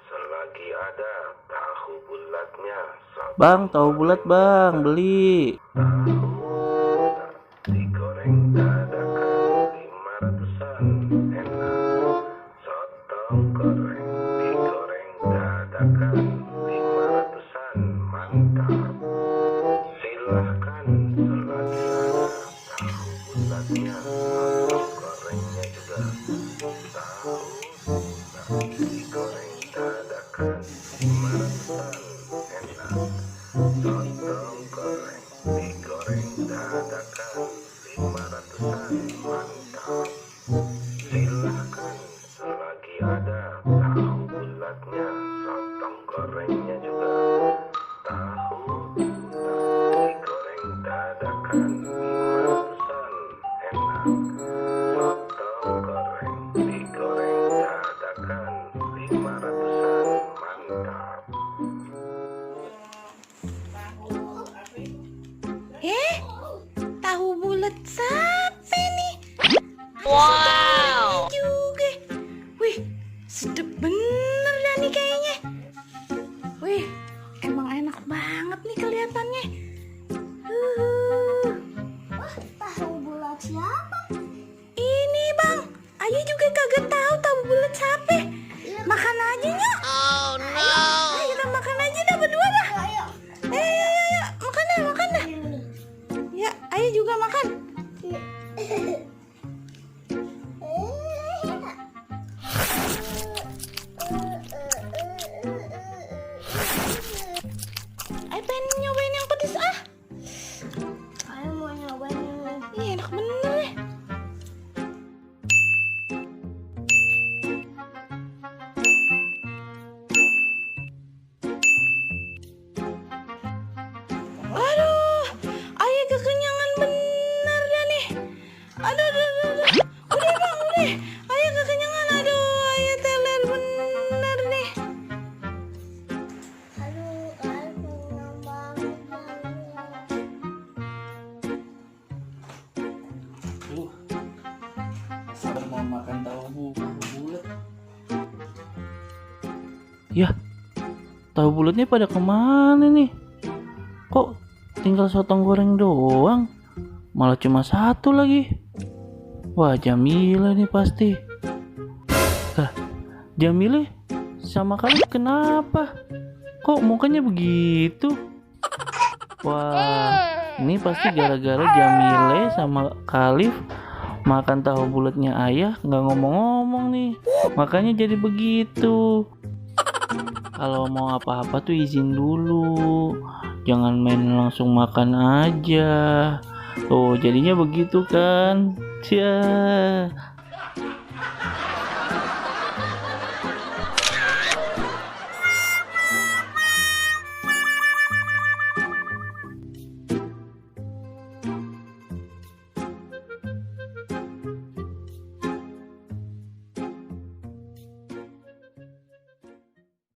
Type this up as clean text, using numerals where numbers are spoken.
selagi ada tahu bulatnya. Bang, tahu bulat bang, beli. Digoreng dadakan 500-an enak. Sotong goreng digoreng dadakan 500-an mantap. Silahkan selagi ada tahu bulatnya. Sotong gorengnya juga. Tahu bulat digoreng dadakan 500-an enak. Sotong goreng digoreng dadakan 500-an mantap. Silahkan selagi ada tahu bulatnya. Sotong gorengnya juga. Tahu bulat digoreng dadakan 500-an enak. Sotong goreng digoreng dadakan 500-an mantap. Tahu bulat sapi nih. Wow. Juga. Wih, sedep bener dah nih kayaknya. Wih, emang enak banget nih kelihatannya. Wah, tahu bulat siapa? Ini bang, Ayu juga kagak tahu bulat siapa. Makan aja nyok. Oh no. Ayo kita makan aja dah berdua dah. Ayo. Ayo, makan dah. Ya, Ayu juga makan. Ayo pengen nyobain yang pedes ah. Ayo mau nyobain ini. Ih, enak bener ya. Aduh, Ayah kekenyangan bener dah nih. Aduh. Udah bang, udah. Ayah kekenyangan, aduh. Ayah teler bener nih. Aduh, aku nambah. Sabar mau makan tahu bulat. Ya, tahu bulatnya pada kemana nih? Kok tinggal sotong goreng doang? Malah cuma satu lagi. Wah, Jamila nih pasti. Jamila sama Khalif kenapa? Kok mukanya begitu? Wah, ini pasti gara-gara Jamila sama Khalif makan tahu bulatnya ayah nggak ngomong-ngomong nih. Makanya jadi begitu. Kalau mau apa-apa tuh izin dulu. Jangan main langsung makan aja. Tuh jadinya begitu kan. Cia.